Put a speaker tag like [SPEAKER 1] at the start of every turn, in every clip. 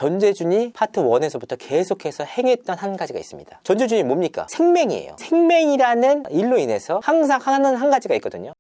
[SPEAKER 1] 전재준이 파트 1에서부터 계속해서 행했던 한 가지가 있습니다. 전재준이 뭡니까? 생맹이에요. 생맹이라는 일로 인해서 항상 하는 한 가지가 있거든요.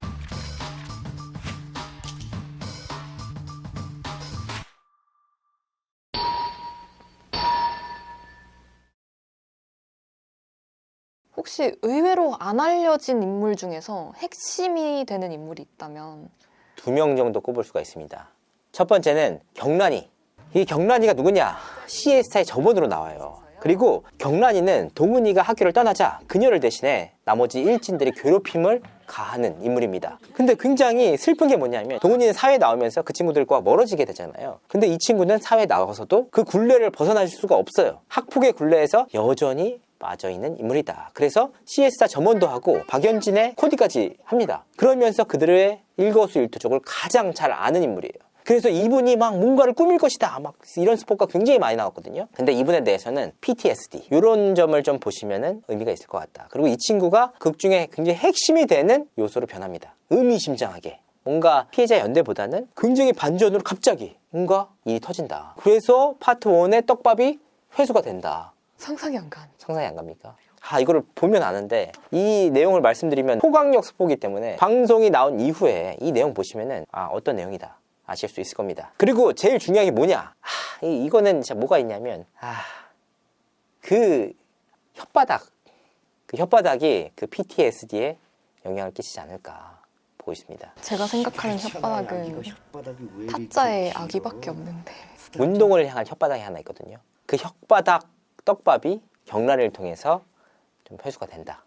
[SPEAKER 2] 혹시 의외로 안 알려진 인물 중에서 핵심이 되는 인물이 있다면?
[SPEAKER 1] 2명 정도 꼽을 수가 있습니다. 첫 번째는 경란이. 이 경란이가 누구냐? 시에스타의 점원으로 나와요. 그리고 경란이는 동훈이가 학교를 떠나자 그녀를 대신해 나머지 일진들이 괴롭힘을 가하는 인물입니다. 근데 굉장히 슬픈 게 뭐냐면 동훈이는 사회에 나오면서 그 친구들과 멀어지게 되잖아요. 근데 이 친구는 사회에 나와서도 그 굴레를 벗어날 수가 없어요. 학폭의 굴레에서 여전히 빠져있는 인물이다. 그래서 시에스타 점원도 하고 박연진의 코디까지 합니다. 그러면서 그들의 일거수일투족을 가장 잘 아는 인물이에요. 그래서 이분이 막 뭔가를 꾸밀 것이다 막 이런 스포가 굉장히 많이 나왔거든요. 근데 이분에 대해서는 PTSD 이런 점을 좀 보시면은 의미가 있을 것 같다. 그리고 이 친구가 극 중에 굉장히 핵심이 되는 요소로 변합니다. 의미심장하게 뭔가 피해자 연대보다는 굉장히 반전으로 갑자기 뭔가 일이 터진다. 그래서 파트 1의 떡밥이 회수가 된다.
[SPEAKER 2] 상상이 안 가는.
[SPEAKER 1] 상상이 안 갑니까? 이거를 보면 아는데 이 내용을 말씀드리면 호강력 스포기 때문에 방송이 나온 이후에 이 내용 보시면은 어떤 내용이다 아실 수 있을 겁니다. 그리고 제일 중요한 게 뭐냐? 이거는 진짜 뭐가 있냐면 그 혓바닥, 그 혓바닥이 그 PTSD에 영향을 끼치지 않을까 보고 있습니다.
[SPEAKER 2] 제가 생각하는 혓바닥은 타짜의 아기밖에 없는데.
[SPEAKER 1] 운동을 향한 혓바닥이 하나 있거든요. 그 혓바닥 떡밥이 경란을 통해서 좀 회수가 된다.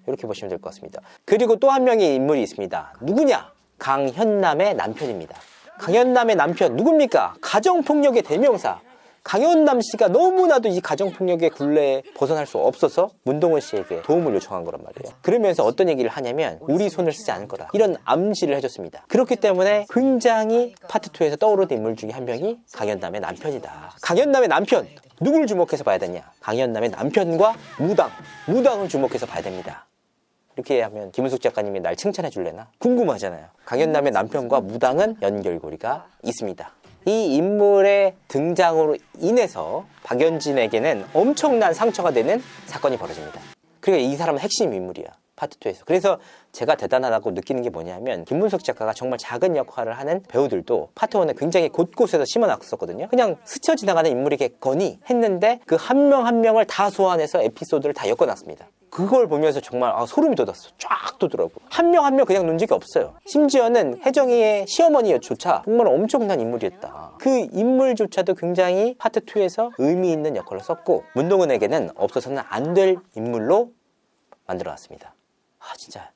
[SPEAKER 1] 이렇게 보시면 될 것 같습니다. 그리고 또 한 명의 인물이 있습니다. 누구냐? 강현남의 남편입니다. 강현남의 남편 누굽니까? 가정폭력의 대명사. 강현남 씨가 너무나도 이 가정폭력의 굴레에 벗어날 수 없어서 문동은 씨에게 도움을 요청한 거란 말이에요. 그러면서 어떤 얘기를 하냐면 우리 손을 쓰지 않을 거다. 이런 암시를 해줬습니다. 그렇기 때문에 굉장히 파트 2에서 떠오르는 인물 중에 한 명이 강현남의 남편이다. 강현남의 남편! 누구를 주목해서 봐야 되냐? 강현남의 남편과 무당을 주목해서 봐야 됩니다. 이렇게 하면 김은숙 작가님이 날 칭찬해 줄래나? 궁금하잖아요. 강현남의 남편과 무당은 연결고리가 있습니다. 이 인물의 등장으로 인해서 박연진에게는 엄청난 상처가 되는 사건이 벌어집니다. 그리고 이 사람은 핵심 인물이야. 파트 2에서. 그래서 제가 대단하다고 느끼는 게 뭐냐면 김문석 작가가 정말 작은 역할을 하는 배우들도 파트 1에 굉장히 곳곳에서 심어놨었거든요. 그냥 스쳐 지나가는 인물이겠거니 했는데 그 한 명 한 명을 다 소환해서 에피소드를 다 엮어놨습니다. 그걸 보면서 정말 소름이 돋았어. 쫙 돋더라고. 한 명 한 명 그냥 눈적이 없어요. 심지어는 혜정이의 시어머니조차 정말 엄청난 인물이었다. 그 인물조차도 굉장히 파트 2에서 의미 있는 역할을 썼고 문동은에게는 없어서는 안 될 인물로 만들어놨습니다. 진짜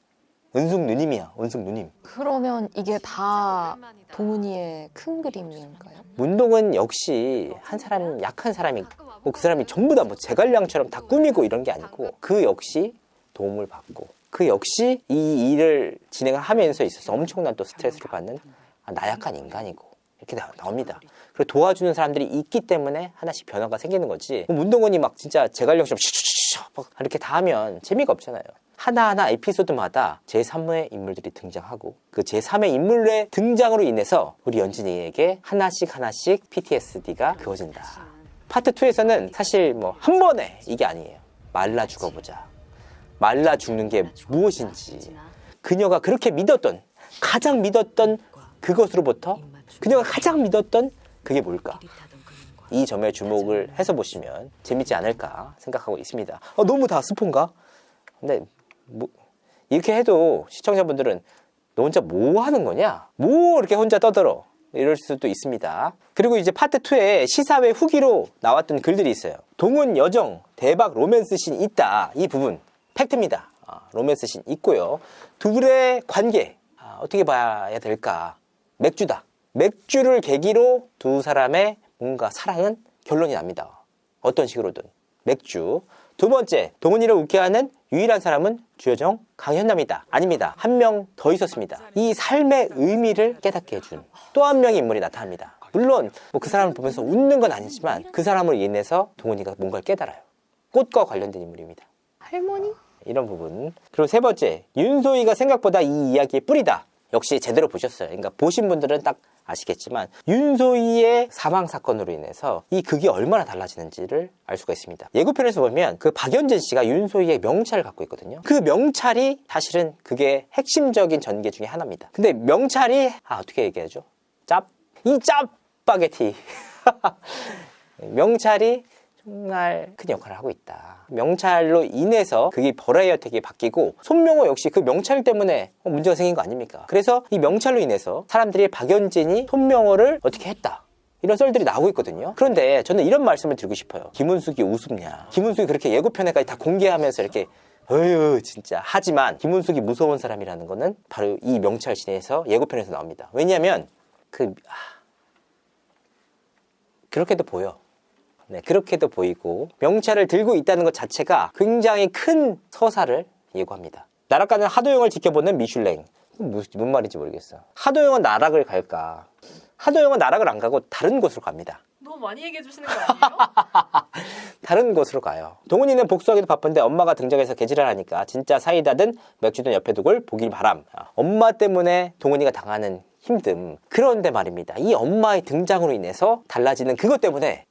[SPEAKER 1] 은숙 누님이야. 은숙 누님.
[SPEAKER 2] 그러면 이게 다 동훈이의 큰 그림인가요?
[SPEAKER 1] 문동은 역시 한 사람 약한 사람이 그 사람이 전부 다 제갈량처럼 다 꾸미고 이런 게 아니고 그 역시 도움을 받고 그 역시 이 일을 진행을 하면서 있어서 엄청난 또 스트레스를 받는 나약한 인간이고 이렇게 나옵니다. 그리고 도와주는 사람들이 있기 때문에 하나씩 변화가 생기는 거지. 문동은이 막 진짜 제갈량처럼 막 이렇게 다 하면 재미가 없잖아요. 하나하나 에피소드마다 제3의 인물들이 등장하고 그 제3의 인물의 등장으로 인해서 우리 연진이에게 하나씩 PTSD가 그어진다. 파트 2에서는 사실 한 번에 이게 아니에요. 말라 죽어보자. 말라 죽는 게 무엇인지 그녀가 그렇게 가장 믿었던 그것으로부터 그녀가 가장 믿었던 그게 뭘까? 이 점에 주목을 해서 보시면 재밌지 않을까 생각하고 있습니다. 너무 다 스폰가? 근데 이렇게 해도 시청자분들은 너 혼자 뭐 하는 거냐? 뭐 이렇게 혼자 떠들어? 이럴 수도 있습니다. 그리고 이제 파트 2에 시사회 후기로 나왔던 글들이 있어요. 동훈 여정 대박 로맨스 씬 있다. 이 부분 팩트입니다. 로맨스 씬 있고요. 둘의 관계 어떻게 봐야 될까? 맥주다. 맥주를 계기로 두 사람의 뭔가 사랑은 결론이 납니다. 어떤 식으로든 맥주. 두 번째, 동훈이를 웃게 하는 유일한 사람은 주여정 강현남이다. 아닙니다. 한 명 더 있었습니다. 이 삶의 의미를 깨닫게 해준 또 한 명의 인물이 나타납니다. 물론 그 사람을 보면서 웃는 건 아니지만 그 사람으로 인해서 동훈이가 뭔가를 깨달아요. 꽃과 관련된 인물입니다.
[SPEAKER 2] 할머니?
[SPEAKER 1] 이런 부분. 그리고 세 번째, 윤소희가 생각보다 이 이야기의 뿌리다. 역시 제대로 보셨어요. 그러니까 보신 분들은 딱 아시겠지만 윤소희의 사망 사건으로 인해서 이 극이 얼마나 달라지는지를 알 수가 있습니다. 예고편에서 보면 그 박연진 씨가 윤소희의 명찰을 갖고 있거든요. 그 명찰이 사실은 그게 핵심적인 전개 중에 하나입니다. 근데 명찰이 어떻게 얘기하죠? 이 짜파게티 명찰이 정말 큰 역할을 하고 있다. 명찰로 인해서 그게 벌의 혜택이 바뀌고 손명호 역시 그 명찰 때문에 문제가 생긴 거 아닙니까? 그래서 이 명찰로 인해서 사람들이 박연진이 손명호를 어떻게 했다. 이런 썰들이 나오고 있거든요. 그런데 저는 이런 말씀을 드리고 싶어요. 김은숙이 우습냐. 김은숙이 그렇게 예고편에까지 다 공개하면서 이렇게 어휴 진짜 하지만 김은숙이 무서운 사람이라는 거는 바로 이 명찰 씬에서 예고편에서 나옵니다. 왜냐하면 그렇게도 보여. 네, 그렇게도 보이고 명찰을 들고 있다는 것 자체가 굉장히 큰 서사를 예고합니다. 나락가는 하도영을 지켜보는 미슐랭. 무슨 말인지 모르겠어. 하도영은 나락을 갈까? 하도영은 나락을 안 가고 다른 곳으로 갑니다.
[SPEAKER 3] 너무 많이 얘기해 주시는 거 아니에요?
[SPEAKER 1] 다른 곳으로 가요. 동훈이는 복수하기도 바쁜데 엄마가 등장해서 개지랄하니까 진짜 사이다든 맥주든 옆에 두고 보길 바람. 엄마 때문에 동훈이가 당하는 힘듦. 그런데 말입니다. 이 엄마의 등장으로 인해서 달라지는 그것 때문에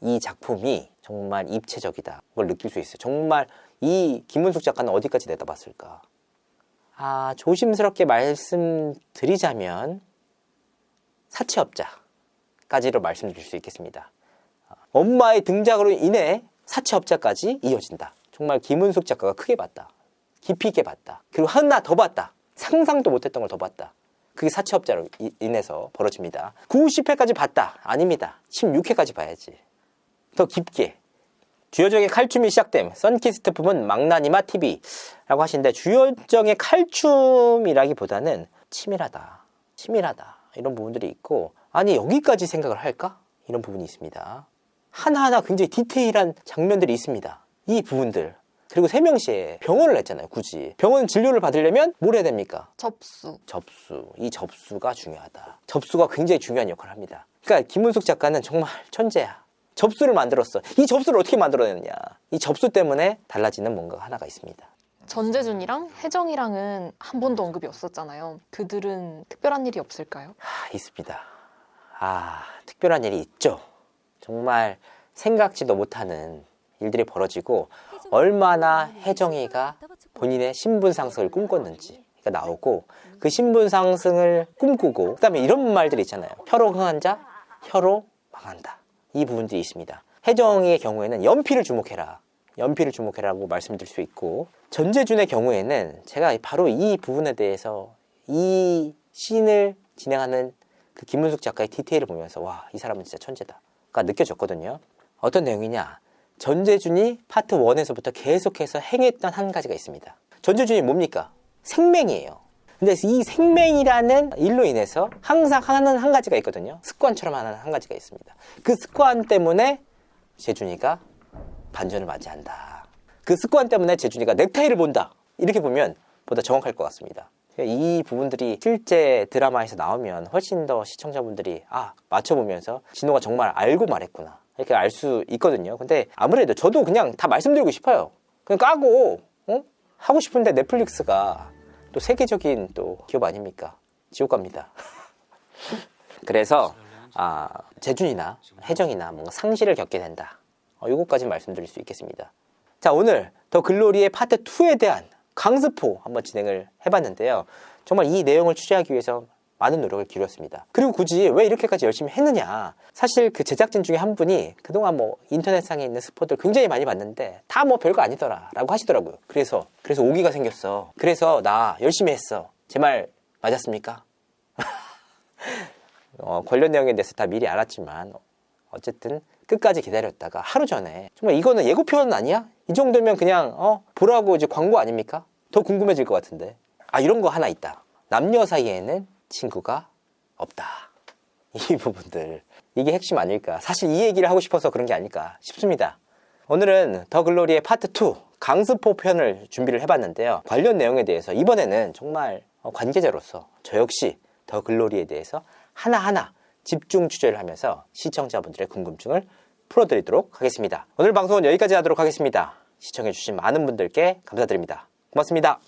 [SPEAKER 1] 이 작품이 정말 입체적이다. 그걸 느낄 수 있어요. 정말 이 김은숙 작가는 어디까지 내다봤을까? 조심스럽게 말씀드리자면 사채업자까지로 말씀드릴 수 있겠습니다. 엄마의 등장으로 인해 사채업자까지 이어진다. 정말 김은숙 작가가 크게 봤다. 깊이 있게 봤다. 그리고 하나 더 봤다. 상상도 못했던 걸 더 봤다. 그게 사채업자로 인해서 벌어집니다. 90회까지 봤다. 아닙니다. 16회까지 봐야지. 더 깊게. 주여정의 칼춤이 시작됨. 썬키스트 품은 망나니마 TV라고 하시는데 주여정의 칼춤이라기보다는 치밀하다. 이런 부분들이 있고 아니 여기까지 생각을 할까? 이런 부분이 있습니다. 하나하나 굉장히 디테일한 장면들이 있습니다. 이 부분들. 그리고 세명시에 병원을 했잖아요. 굳이. 병원 진료를 받으려면 뭘 해야 됩니까?
[SPEAKER 2] 접수.
[SPEAKER 1] 이 접수가 중요하다. 접수가 굉장히 중요한 역할을 합니다. 그러니까 김은숙 작가는 정말 천재야. 접수를 만들었어. 이 접수를 어떻게 만들어냈느냐. 이 접수 때문에 달라지는 뭔가 하나가 있습니다.
[SPEAKER 2] 전재준이랑 혜정이랑은 한 번도 언급이 없었잖아요. 그들은 특별한 일이 없을까요?
[SPEAKER 1] 있습니다. 특별한 일이 있죠. 정말 생각지도 못하는 일들이 벌어지고 얼마나 혜정이가 본인의 신분 상승을 꿈꿨는지가 나오고 그 신분 상승을 꿈꾸고 그다음에 이런 말들이 있잖아요. 혀로 흥한 자, 혀로 망한다. 이 부분들이 있습니다. 혜정이의 경우에는 연필을 주목해라고 말씀드릴 수 있고 전재준의 경우에는 제가 바로 이 부분에 대해서 이 씬을 진행하는 그 김은숙 작가의 디테일을 보면서 와, 이 사람은 진짜 천재다가 느껴졌거든요. 어떤 내용이냐? 전재준이 파트 1에서부터 계속해서 행했던 한 가지가 있습니다. 전재준이 뭡니까? 생맹이에요. 근데 이 생맹이라는 일로 인해서 항상 하는 한 가지가 있거든요. 습관처럼 하는 한 가지가 있습니다. 그 습관 때문에 재준이가 반전을 맞이한다. 그 습관 때문에 재준이가 넥타이를 본다. 이렇게 보면 보다 정확할 것 같습니다. 이 부분들이 실제 드라마에서 나오면 훨씬 더 시청자분들이 맞춰보면서 진호가 정말 알고 말했구나. 이렇게 알 수 있거든요. 근데 아무래도 저도 그냥 다 말씀드리고 싶어요. 그냥 까고 하고 싶은데 넷플릭스가 또 세계적인 또 기업 아닙니까? 지옥 갑니다. 그래서 재준이나 혜정이나 뭔가 상실을 겪게 된다. 요거까지 말씀드릴 수 있겠습니다. 자, 오늘 더 글로리의 파트 2에 대한 강스포 한번 진행을 해봤는데요. 정말 이 내용을 취재하기 위해서 많은 노력을 기울였습니다. 그리고 굳이 왜 이렇게까지 열심히 했느냐. 사실 그 제작진 중에 한 분이 그동안 인터넷상에 있는 스포들 굉장히 많이 봤는데 다 별거 아니더라 라고 하시더라고요. 그래서 오기가 생겼어. 그래서 나 열심히 했어. 제 말 맞았습니까? 관련 내용에 대해서 다 미리 알았지만 어쨌든 끝까지 기다렸다가 하루 전에 정말 이거는 예고편 아니야? 이 정도면 그냥 보라고 이제 광고 아닙니까? 더 궁금해질 것 같은데 이런 거 하나 있다. 남녀 사이에는 친구가 없다. 이 부분들 이게 핵심 아닐까. 사실 이 얘기를 하고 싶어서 그런 게 아닐까 싶습니다. 오늘은 더 글로리의 파트 2 강스포 편을 준비를 해봤는데요. 관련 내용에 대해서 이번에는 정말 관계자로서 저 역시 더 글로리에 대해서 하나하나 집중 취재를 하면서 시청자분들의 궁금증을 풀어드리도록 하겠습니다. 오늘 방송은 여기까지 하도록 하겠습니다. 시청해주신 많은 분들께 감사드립니다. 고맙습니다.